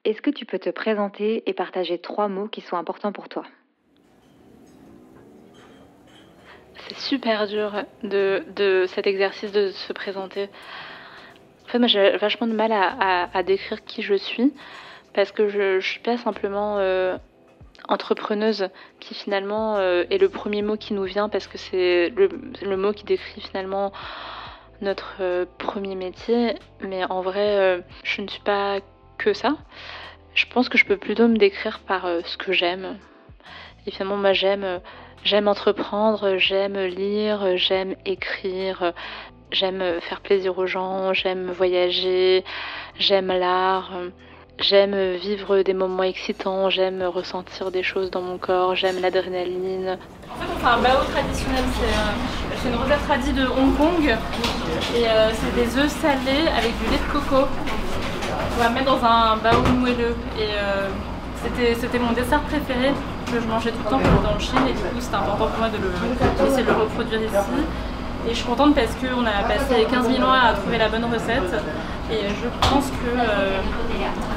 Est-ce que tu peux te présenter et partager 3 mots qui sont importants pour toi? C'est super dur de cet exercice de se présenter. En fait, moi j'ai vachement de mal à décrire qui je suis parce que je suis pas simplement entrepreneuse qui finalement est le premier mot qui nous vient parce que c'est le mot qui décrit finalement notre premier métier. Mais en vrai, je ne suis pas que ça. Je pense que je peux plutôt me décrire par ce que j'aime. Et finalement, moi j'aime entreprendre, j'aime lire, j'aime écrire, j'aime faire plaisir aux gens, j'aime voyager, j'aime l'art, j'aime vivre des moments excitants, j'aime ressentir des choses dans mon corps, j'aime l'adrénaline. En fait, on fait un bao traditionnel, c'est une recette tradie de Hong Kong et c'est des œufs salés avec du lait de coco. On va mettre dans un bao moelleux et c'était mon dessert préféré que je mangeais tout le temps quand j'étais en Chine et du coup c'était important pour moi d'essayer de le reproduire ici. Et je suis contente parce qu'on a passé 15 000 ans à trouver la bonne recette et je pense que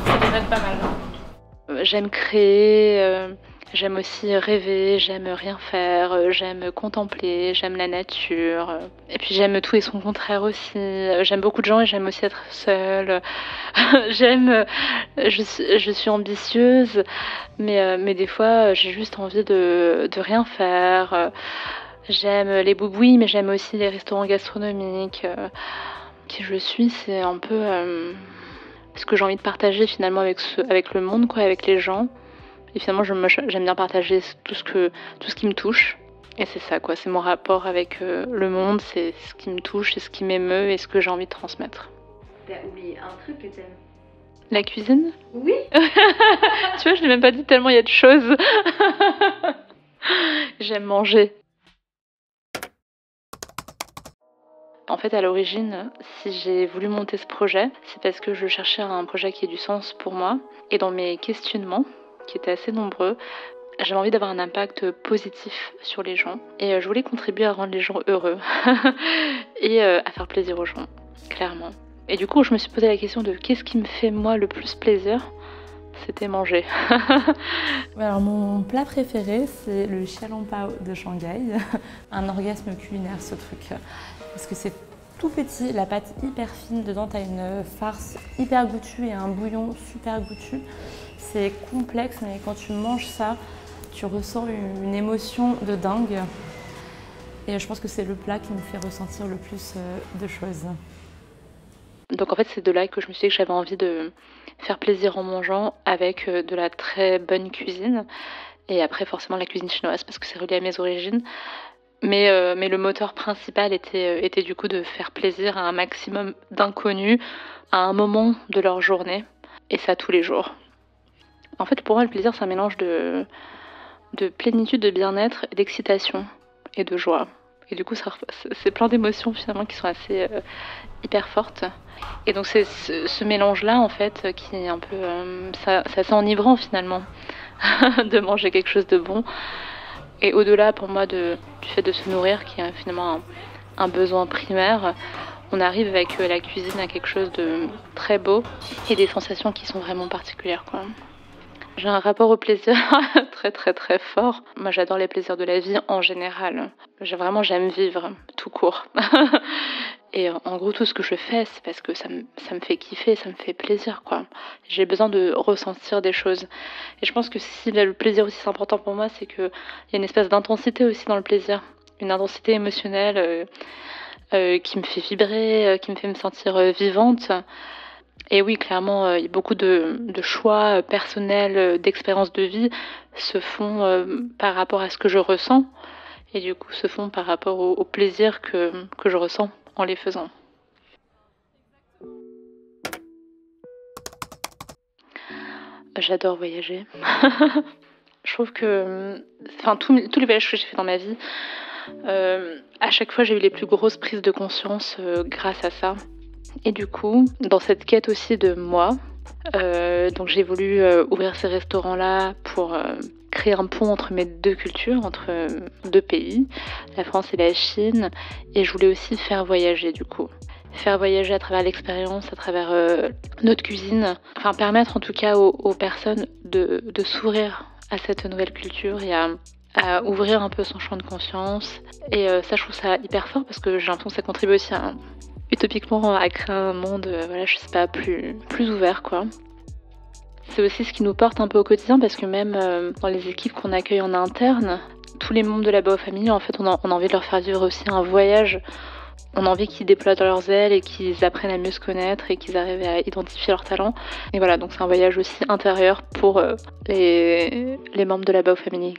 ça devrait être pas mal. J'aime créer, j'aime aussi rêver, j'aime rien faire, j'aime contempler, j'aime la nature. Et puis j'aime tout et son contraire aussi. J'aime beaucoup de gens et j'aime aussi être seule. Je suis ambitieuse, mais des fois j'ai juste envie de rien faire. J'aime les boubouis, mais j'aime aussi les restaurants gastronomiques. Qui je suis, c'est un peu ce que j'ai envie de partager finalement avec le monde, quoi, avec les gens. Et finalement, j'aime bien partager tout ce qui me touche. Et c'est ça, quoi. C'est mon rapport avec le monde, c'est ce qui me touche, c'est ce qui m'émeut et ce que j'ai envie de transmettre. T'as oublié un truc que t'aimes? La cuisine? Oui. Tu vois, je l'ai même pas dit tellement il y a de choses. J'aime manger. En fait, à l'origine, si j'ai voulu monter ce projet, c'est parce que je cherchais un projet qui ait du sens pour moi. Et dans mes questionnements, qui étaient assez nombreux, j'avais envie d'avoir un impact positif sur les gens. Et je voulais contribuer à rendre les gens heureux et à faire plaisir aux gens, clairement. Et du coup, je me suis posé la question de qu'est-ce qui me fait moi le plus plaisir? C'était manger. Alors mon plat préféré c'est le xiaolongbao de Shanghai, un orgasme culinaire ce truc, parce que c'est tout petit, la pâte hyper fine, dedans t'as une farce hyper goûtue et un bouillon super goûtu. C'est complexe mais quand tu manges ça, tu ressens une émotion de dingue et je pense que c'est le plat qui me fait ressentir le plus de choses. Donc en fait, c'est de là que je me suis dit que j'avais envie de faire plaisir en mangeant avec de la très bonne cuisine. Et après, forcément, la cuisine chinoise parce que c'est relié à mes origines. Mais le moteur principal était du coup de faire plaisir à un maximum d'inconnus à un moment de leur journée. Et ça tous les jours. En fait, pour moi, le plaisir, c'est un mélange de plénitude, de bien-être, d'excitation et de joie. Et du coup, c'est plein d'émotions finalement qui sont assez hyper fortes. Et donc c'est ce mélange-là en fait qui est un peu, c'est assez enivrant finalement de manger quelque chose de bon. Et au-delà pour moi du fait de se nourrir qui est finalement un besoin primaire, on arrive avec la cuisine à quelque chose de très beau et des sensations qui sont vraiment particulières, quoi. J'ai un rapport au plaisir très très très fort. Moi j'adore les plaisirs de la vie en général. J'aime vivre tout court. Et en gros tout ce que je fais c'est parce que ça me fait kiffer, ça me fait plaisir, quoi. J'ai besoin de ressentir des choses. Et je pense que si le plaisir aussi c'est important pour moi, c'est qu'il y a une espèce d'intensité aussi dans le plaisir. Une intensité émotionnelle qui me fait vibrer, qui me fait me sentir vivante. Et oui, clairement, il y a beaucoup de choix personnels, d'expériences de vie se font par rapport à ce que je ressens et du coup se font par rapport au plaisir que je ressens en les faisant. J'adore voyager. Je trouve que enfin, tous les voyages que j'ai fait dans ma vie, à chaque fois j'ai eu les plus grosses prises de conscience grâce à ça. Et du coup, dans cette quête aussi de moi, donc j'ai voulu ouvrir ces restaurants-là pour créer un pont entre mes deux cultures, entre deux pays, la France et la Chine. Et je voulais aussi faire voyager du coup. faire voyager à travers l'expérience, à travers notre cuisine. Enfin, permettre en tout cas aux personnes de s'ouvrir à cette nouvelle culture et à ouvrir un peu son champ de conscience. Et ça, je trouve ça hyper fort parce que j'ai l'impression que ça contribue aussi utopiquement à créer un monde, je sais pas, plus ouvert, quoi. C'est aussi ce qui nous porte un peu au quotidien parce que même dans les équipes qu'on accueille en interne, tous les membres de la Bao Family, en fait, on a envie de leur faire vivre aussi un voyage. On a envie qu'ils déploient leurs ailes et qu'ils apprennent à mieux se connaître et qu'ils arrivent à identifier leurs talents. Et voilà, donc c'est un voyage aussi intérieur pour les membres de la Bao Family.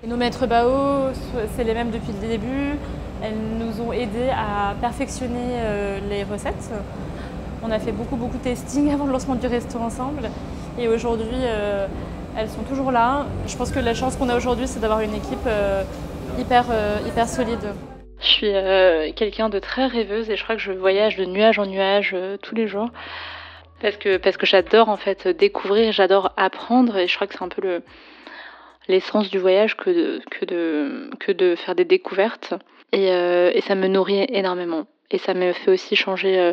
Et nos maîtres Bao, c'est les mêmes depuis le début. Elles nous ont aidés à perfectionner les recettes. On a fait beaucoup de testing avant le lancement du resto ensemble. Et aujourd'hui, elles sont toujours là. Je pense que la chance qu'on a aujourd'hui, c'est d'avoir une équipe hyper solide. Je suis quelqu'un de très rêveuse et je crois que je voyage de nuage en nuage tous les jours. Parce que j'adore en fait découvrir, j'adore apprendre et je crois que c'est un peu l'essence du voyage que de faire des découvertes. Et ça me nourrit énormément. Et ça me fait aussi changer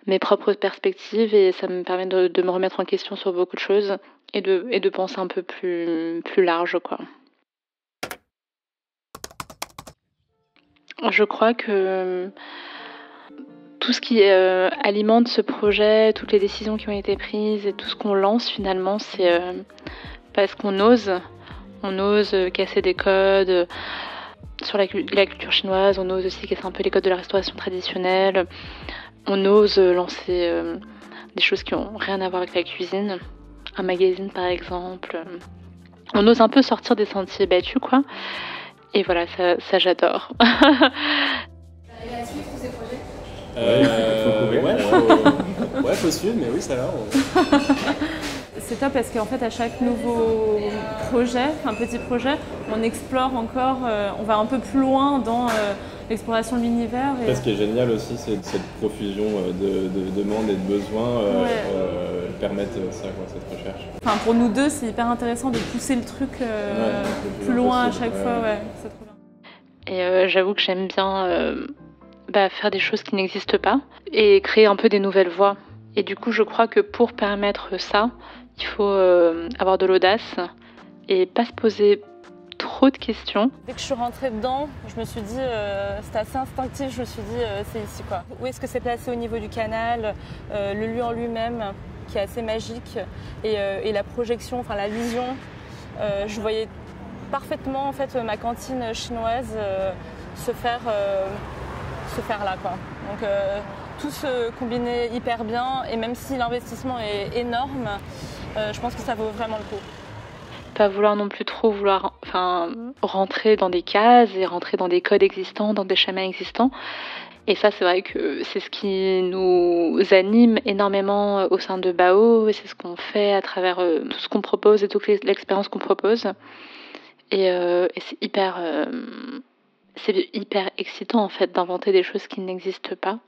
mes propres perspectives et ça me permet de me remettre en question sur beaucoup de choses et de penser un peu plus large, quoi. Je crois que tout ce qui alimente ce projet, toutes les décisions qui ont été prises et tout ce qu'on lance finalement, c'est parce qu'on ose. On ose casser des codes sur la culture chinoise, on ose aussi casser un peu les codes de la restauration traditionnelle, on ose lancer des choses qui n'ont rien à voir avec la cuisine, un magazine par exemple. On ose un peu sortir des sentiers battus, quoi. Et voilà, ça j'adore. Et la suite pour ces projets faut suivre, mais oui, ça va. C'est top parce qu'en fait, à chaque nouveau projet, un petit projet, on explore encore, on va un peu plus loin dans l'exploration de l'univers. Et... Ce qui est génial aussi, c'est cette profusion de demandes et de besoins permettent ça, quoi, cette recherche. Enfin, pour nous deux, c'est hyper intéressant de pousser le truc plus loin à chaque fois. Ouais, c'est trop bien. Et j'avoue que j'aime bien faire des choses qui n'existent pas et créer un peu des nouvelles voies. Et du coup, je crois que pour permettre ça, il faut avoir de l'audace et pas se poser trop de questions. Dès que je suis rentrée dedans, je me suis dit, c'était assez instinctif, je me suis dit, c'est ici, quoi. Où est-ce que c'est placé au niveau du canal, le lieu en lui-même, qui est assez magique, et la projection, enfin la vision. Je voyais parfaitement en fait ma cantine chinoise se faire là, quoi. Donc tout se combinait hyper bien, et même si l'investissement est énorme, je pense que ça vaut vraiment le coup. Pas vouloir non plus trop rentrer dans des cases et rentrer dans des codes existants, dans des schémas existants. Et ça, c'est vrai que c'est ce qui nous anime énormément au sein de Bao, et c'est ce qu'on fait à travers tout ce qu'on propose et toute l'expérience qu'on propose. Et c'est hyper excitant en fait d'inventer des choses qui n'existent pas.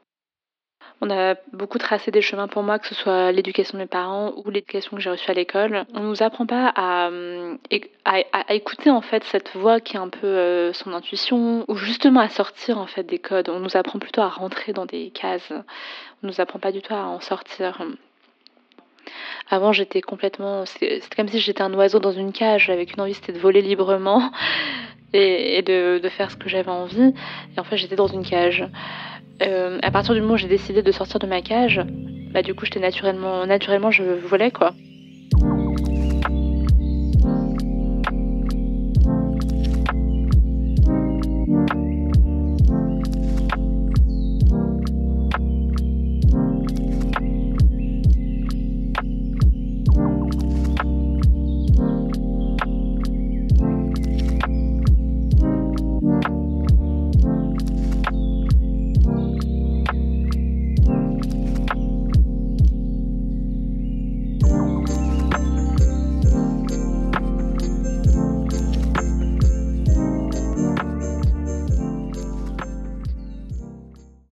On a beaucoup tracé des chemins pour moi, que ce soit l'éducation de mes parents ou l'éducation que j'ai reçue à l'école. On nous apprend pas à écouter en fait cette voix qui est un peu son intuition, ou justement à sortir en fait des codes. On nous apprend plutôt à rentrer dans des cases. On nous apprend pas du tout à en sortir. Avant, j'étais complètement... C'était comme si j'étais un oiseau dans une cage, avec une envie, c'était de voler librement et de faire ce que j'avais envie. Et en fait, j'étais dans une cage. À partir du moment où j'ai décidé de sortir de ma cage, du coup, j'étais naturellement, je volais, quoi.